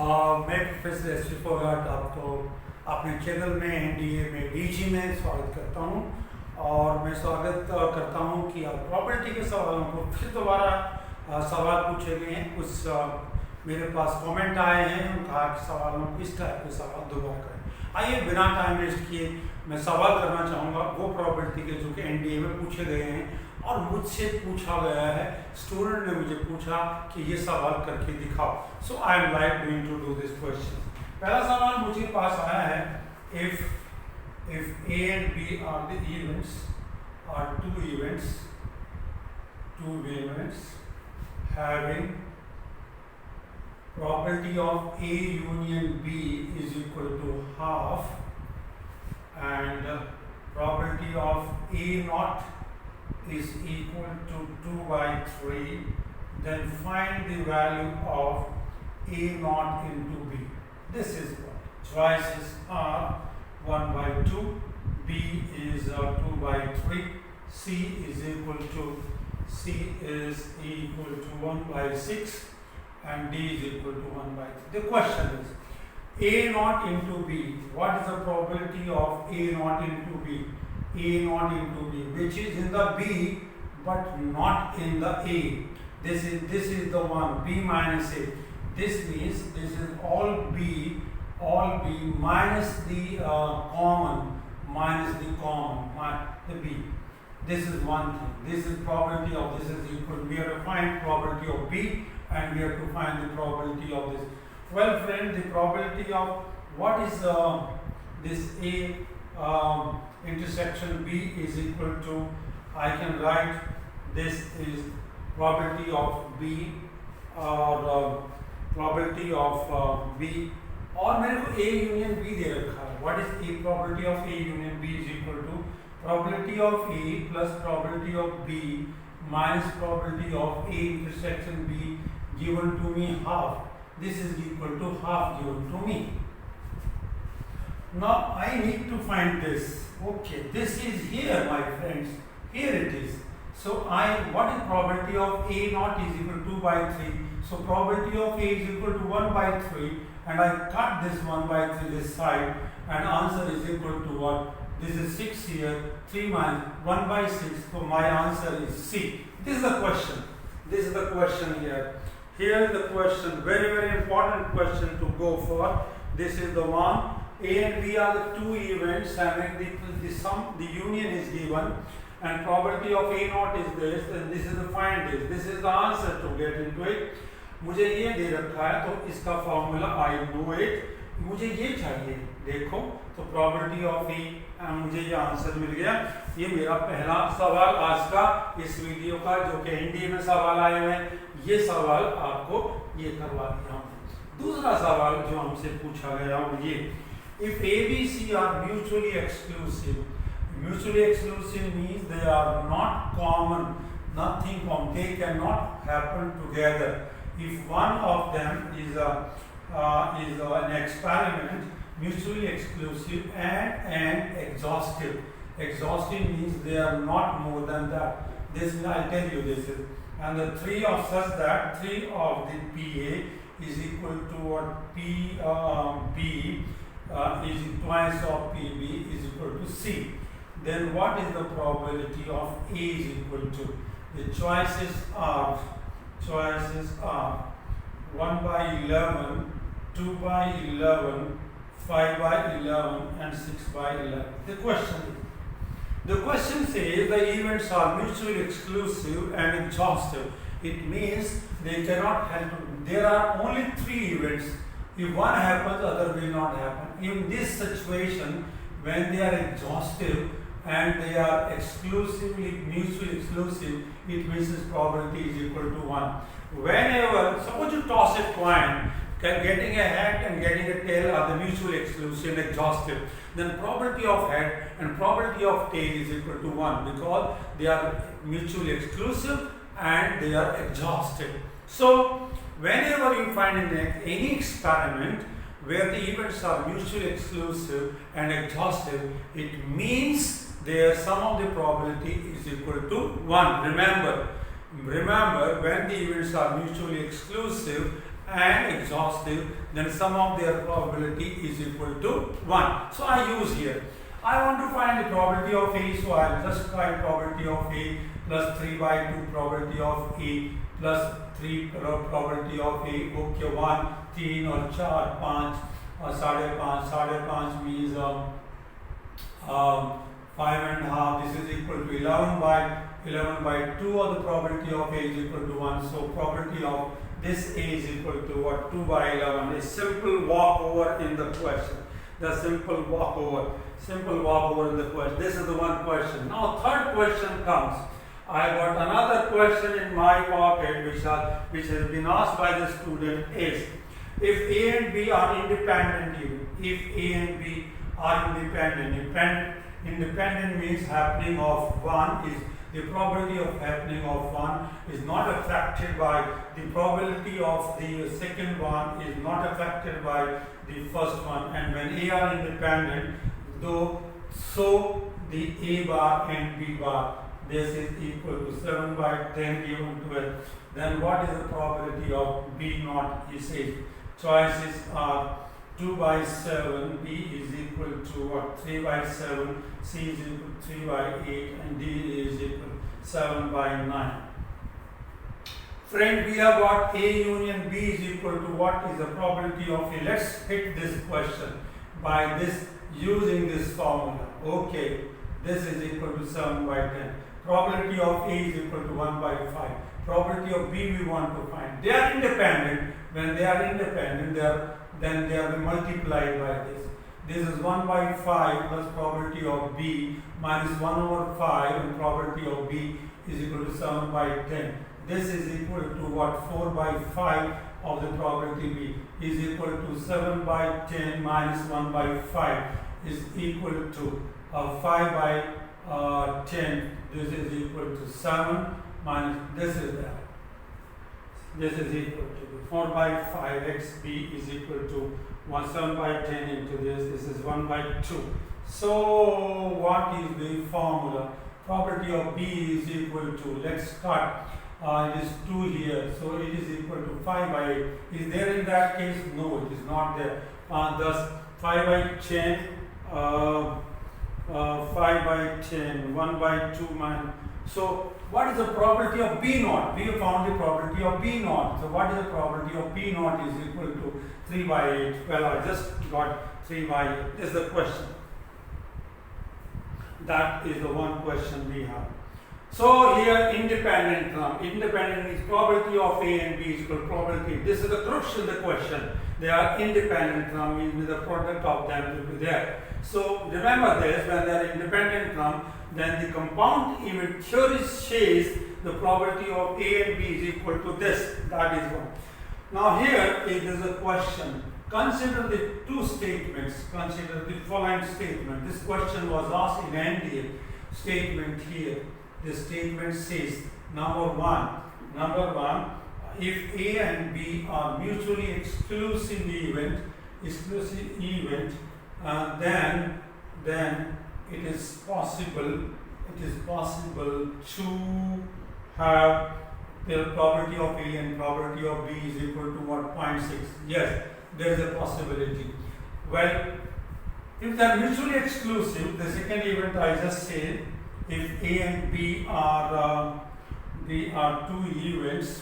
मैं professor S Phogat आपको अपने चैनल में NDA में DG में स्वागत करता हूं और मैं स्वागत करता हूं कि आप प्रॉपर्टी के सवालों को फिर दोबारा सवाल पूछे गए हैं। कुछ मेरे पास कमेंट आए हैं, कहा कि सवालों इस टाइप के सवाल दोबारा करें। आइए बिना टाइम वेस्ट किए मैं सवाल करना चाहूँगा वो प्रॉपर्टी के जो कि NDA में पूछे गए हैं और मुझसे पूछा गया है। स्टूडेंट ने मुझे पूछा कि ये सवाल करके दिखाओ। So I am like going to do this question. पहला सवाल मुझे पास आया है, if A and B are the events, are two events having probability of A union B is equal to half and probability of A naught is equal to 2 by 3, then find the value of A naught into B. This is what choices are 1 by 2, B is 2 by 3, C is equal to 1 by 6 and D is equal to 1 by 3. The question is A naught into B. What is the probability of A naught into B? A naught into B, which is in the B but not in the A. This is the one, B minus A. This means this is all B minus the common, the B. This is one thing. This is probability of this is equal. We have to find probability of B and we have to find the probability of this. Well, friend, the probability of what is this A intersection B is equal to, I can write this is probability of B or probability of B, और मेरे को A union B दे रखा है. What is A probability of A union B is equal to probability of A plus probability of B minus probability of A intersection B given to me half. This is equal to half given to me. Now I need to find this. Okay, this is here, my friends. Here it is. So what is probability of A naught is equal to 2 by 3. So probability of A is equal to 1 by 3, and I cut this 1 by 3 this side, and answer is equal to what? This is 6 here, 3 minus 1 by 6. So my answer is C. This is the question. This is the question here. Here is the question. Very, very important question to go for. This is the one. A and B are the two events having the sum, the union is given, and probability of A naught is this, and this is the find this. This is the answer to get into it. मुझे ये दे रखा है तो इसका formula I know it, मुझे ये चाहिए. देखो तो probability of A, मुझे ये आंसर मिल गया. ये मेरा पहला सवाल आज का इस वीडियो का जो कि NDA में सवाल आए हुए हैं, ये सवाल आपको ये करवा दिया हूँ. दूसरा सवाल जो हमसे पूछा गया वो ये, if A, B, C are mutually exclusive means they are not common, nothing common, they cannot happen together. If one of them is an experiment, mutually exclusive and exhaustive. Exhaustive means they are not more than that. This I'll tell you this is, and the three of such that 3 of the PA is equal to what B is twice of PB is equal to C. Then what is the probability of A is equal to? The choices are 1 by 11, 2 by 11, 5 by 11 and 6 by 11. The question says the events are mutually exclusive and exhaustive. It means they cannot help. There are only 3 events. If one happens, other will not happen. In this situation, when they are exhaustive and they are mutually exclusive, it means its probability is equal to 1. Whenever, suppose you toss a coin, getting a head and getting a tail are the mutually exclusive and exhaustive, then probability of head and probability of tail is equal to 1 because they are mutually exclusive and they are exhaustive. So whenever you find any experiment where the events are mutually exclusive and exhaustive, it means their sum of the probability is equal to 1. Remember, when the events are mutually exclusive and exhaustive, then sum of their probability is equal to 1. So I use here. I want to find the probability of A, so I will just find probability of A plus 3 by 2 probability of A plus 3 probability of A. Okay, 1, 3 और 4, 5 और 5.5 means 5.5. This is equal to 11 by 2, or the probability of A is equal to 1. So probability of this A is equal to what? 2 by 11. A simple walkover in the question. The simple walkover in the question. This is the one question. Now third question comes. I got another question in my pocket which has been asked by the student is, if A and B are independent even, if A and B are independent means happening of one is, the probability of happening of one is not affected by the probability of the second one, is not affected by the first one, and when A are independent, so the A bar and B bar, this is equal to 7 by 10 given to it. Then what is the probability of B naught? He says choices are 2 by 7, B is equal to what? 3 by 7, C is equal to 3 by 8, and D is equal to 7 by 9. Friend, we have got A union B is equal to what is the probability of A? Let's hit this question by this, using this formula. Okay, this is equal to 7 by 10. Probability of A is equal to 1 by 5. Probability of B we want to find. They are independent. When they are independent, then they are multiplied by this. This is 1 by 5 plus probability of B minus 1 over 5, and probability of B is equal to 7 by 10. This is equal to what? 4 by 5 of the probability B is equal to 7 by 10 minus 1 by 5 is equal to 5 by 10. This is equal to 7 minus, this is that. This is equal to 4 by 5 x B is equal to 7 by 10 into this is 1 by 2. So what is the formula? Probability of B is equal to, let's start, it is 2 here, so it is equal to 5 by 8. Is there in that case? No, it is not there. Thus 5 by 10, 5 by 10, 1 by 2 minus. So what is the probability of B naught? We have found the probability of B naught. So what is the probability of B naught is equal to 3 by 8. Well, I just got 3 by 8. This is the question. That is the one question we have. So here independent term. Independent means probability of A and B is equal to probability. This is the crux of the question. They are independent term, means the product of them will be there. So remember this, when they are independent term, then the compound event theory says the probability of A and B is equal to this. That is one. Now here is a question. Consider the two statements. Consider the following statement. This question was asked in NDA statement here. The statement says, number one, if A and B are mutually exclusive event, then it is possible to have the probability of A and probability of B is equal to what? 0.6. Yes, there is a possibility. Well, if they are mutually exclusive, the second event I just said, if A and B are two events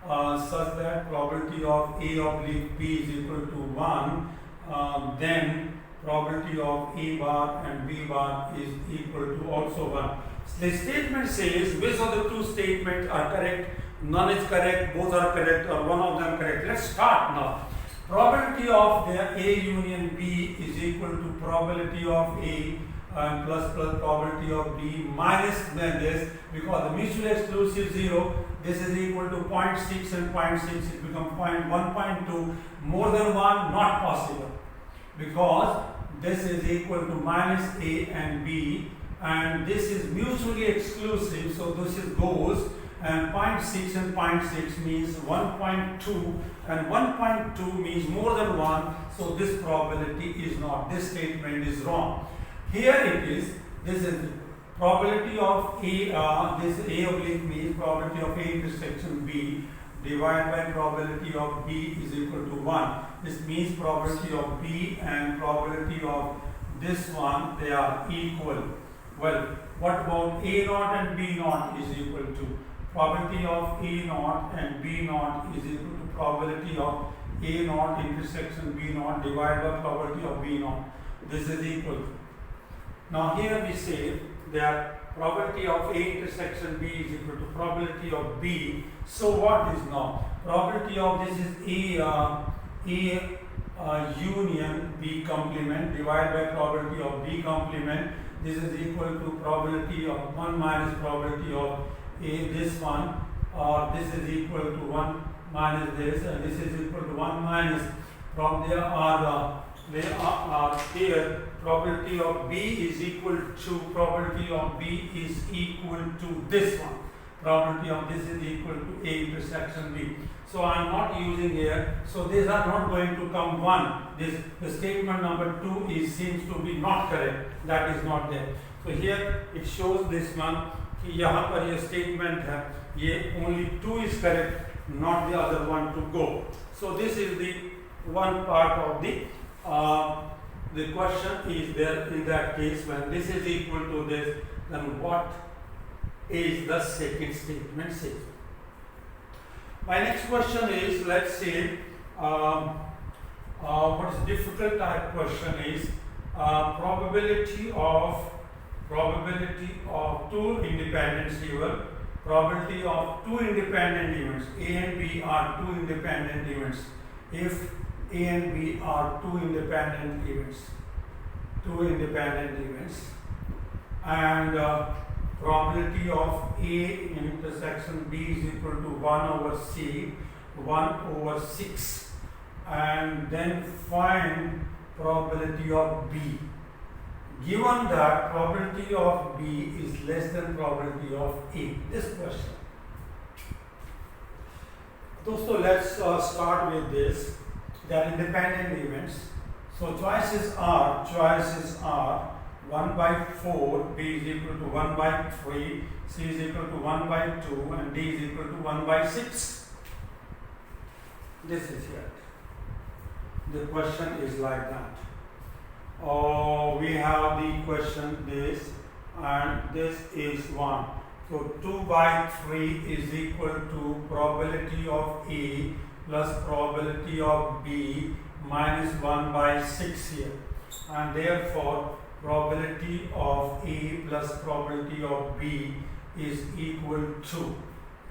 such that probability of A oblique B is equal to 1, then probability of A bar and B bar is equal to also 1. The statement says which of the two statements are correct, none is correct, both are correct, or one of them correct. Let's start now. Probability of the A union B is equal to probability of A and plus probability of B minus this, because the mutually exclusive 0, this is equal to 0.6 and 0.6, it becomes 1.2, more than 1 not possible, because this is equal to minus A and B, and this is mutually exclusive, so this is goes, and 0.6 and 0.6 means 1.2, and 1.2 means more than 1, so this probability is not, this statement is wrong. Here it is, this is probability of A, this A oblique means probability of A intersection B, divided by probability of B is equal to 1. This means probability of B and probability of this one, they are equal. Well, what about A naught and B naught is equal to? Probability of A naught and B naught is equal to probability of A naught intersection B naught divided by probability of B naught. This is equal to. Now here we say that probability of A intersection B is equal to probability of B. So what is now? Probability of this is A union B complement divided by probability of B complement. This is equal to probability of 1 minus probability of A this one, or this is equal to 1 minus this, and this is equal to 1 minus from there are here probability of B is equal to probability of B is equal to this one. Probability of this is equal to A intersection B. So I am not using here. So these are not going to come 1. The statement number 2 seems to be not correct. That is not there. So here it shows this one कि यहाँ पर ये statement है, ये only 2 is correct, not the other one to go. So this is the one part of the question is there in that case. When this is equal to this, then what is the second statement says? My next question is, let's say what is difficult type question is probability of two independent events. Probability of two independent events, A and B are two independent events. If A and B are two independent events, and probability of A intersection B is equal to 1 over C, 1 over 6, and then find probability of B. Given that probability of B is less than probability of A. This question. Dosto, let's start with this. They are independent events. So choices are 1 by 4, B is equal to 1 by 3, C is equal to 1 by 2, and D is equal to 1 by 6. This is it. The question is like that. We have the question this, and this is 1. So 2 by 3 is equal to probability of A plus probability of B minus 1 by 6 here, and therefore probability of A plus probability of B is equal to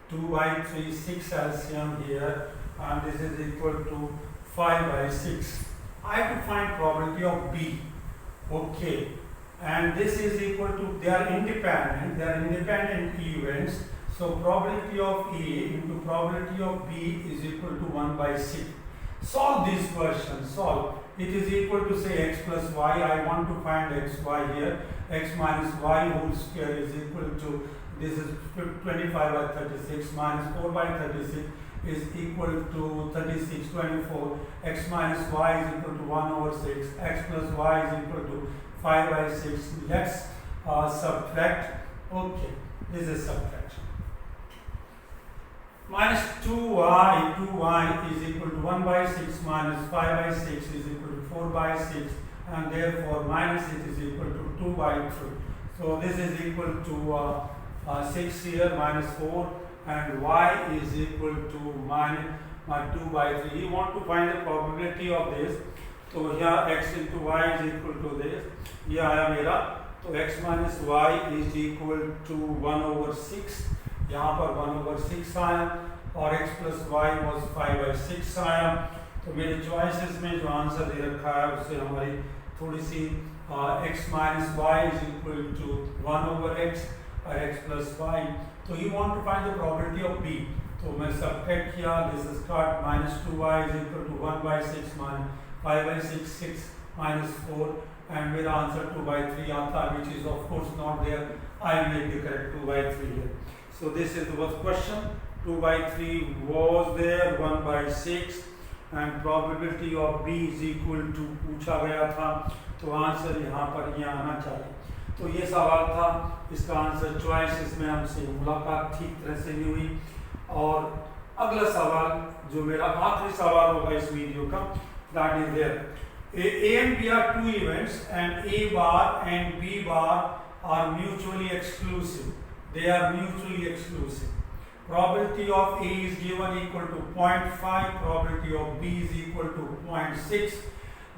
2 by 3, 6 LCM here, and this is equal to 5 by 6. I have to find probability of B. Okay, and this is equal to, they are independent events. So probability of A into probability of B is equal to 1 by 6. Solve this question. Solve. It is equal to say x plus y. I want to find x, y here. X minus y whole square is equal to, this is 25 by 36 minus 4 by 36 is equal to 36, 24. X minus y is equal to 1 over 6. X plus y is equal to 5 by 6. Let's subtract. Okay, this is subtraction. Minus 2y is equal to 1 by 6 minus 5 by 6 is equal to 4 by 6, and therefore minus it is equal to 2 by 3. So this is equal to 6 here minus 4, and y is equal to minus 2 by 3. You want to find the probability of this. So here x into y is equal to this. Here I am here. So x minus y is equal to 1 over 6. यहाँ पर 1 over 6 आया, और x plus y was 5 by 6 आया. तो मेरे choices में जो answer दे रखा है उससे हमारी थोड़ी सी x minus y is equal to 1 over x और x plus y. तो you want to find the probability of B. तो मैं subtract किया, this is cut, minus 2y is equal to 1 by 6 minus 5 by 6, 6 minus 4, and मेरा answer 2 by 3 आता, which is of course not there. I make the correct 2 by 3 here. So this is the question. 2 by 3 was there, 1 by 6, and probability of B is equal to पूछा गया था, तो answer यहाँ पर ये आना चाहिए. तो ये सवाल था, इसका आंसर चॉइसेस में हमसे मुलाकात ठीक तरह से नहीं हुई, और अगला सवाल जो मेरा आखिरी सवाल होगा इस वीडियो का, that is there A and B are two events and A bar and B bar are mutually exclusive. They are mutually exclusive. Probability of A is given equal to 0.5, probability of B is equal to 0.6.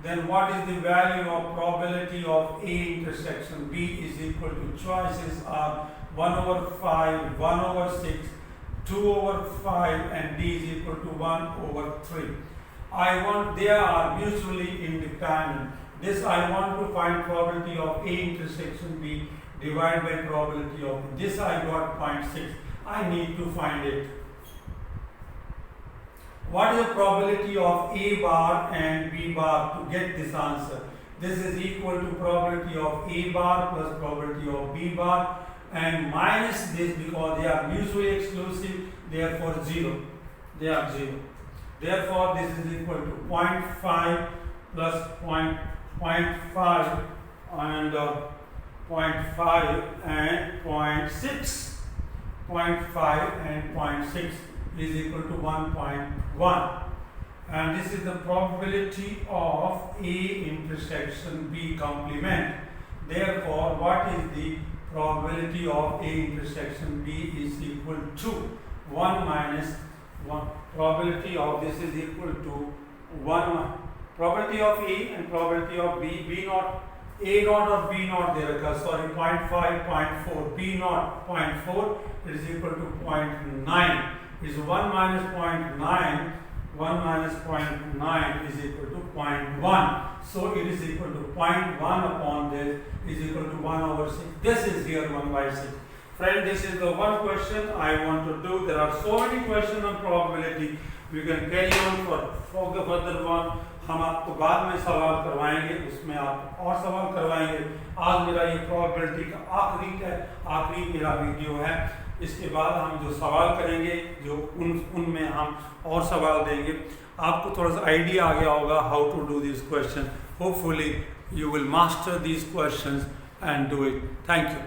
Then what is the value of probability of A intersection B is equal to, choices are 1 over 5, 1 over 6, 2 over 5 and D is equal to 1 over 3. They are mutually independent. This I want to find probability of A intersection B divided by probability of B. This I got 0.6. I need to find it. What is the probability of A bar and B bar? To get this answer, this is equal to probability of A bar plus probability of B bar and minus this because they are mutually exclusive, therefore 0. They are 0. Therefore, this is equal to 0.5 plus 0.5 and 0.5 and 0.6. 0.5 and 0.6 is equal to 1.1. And this is the probability of A intersection B complement. Therefore, what is the probability of A intersection B is equal to 1 minus 1. Probability of this is equal to 1. Probability of A and probability of B, B naught, A naught or B naught there occurs, sorry, 0.5, 0.4, B naught 0.4, it is equal to 0.9. Is 1 minus 0.9, 1 minus 0.9 is equal to 0.1. So it is equal to 0.1 upon this is equal to 1 over 6. This is here 1 by 6. Friend, this is the one question I want to do. There are so many questions on probability. We can carry on for the further one. हम आपको बाद में सवाल करवाएंगे, उसमें आप और सवाल करवाएंगे. आज मेरा ये probability का आखिरी मेरा वीडियो है. इसके बाद हम जो सवाल करेंगे, जो उनमें हम और सवाल देंगे. आपको थोड़ा सा आइडिया आ गया होगा how to do this question. Hopefully you will master these questions and do it. Thank you.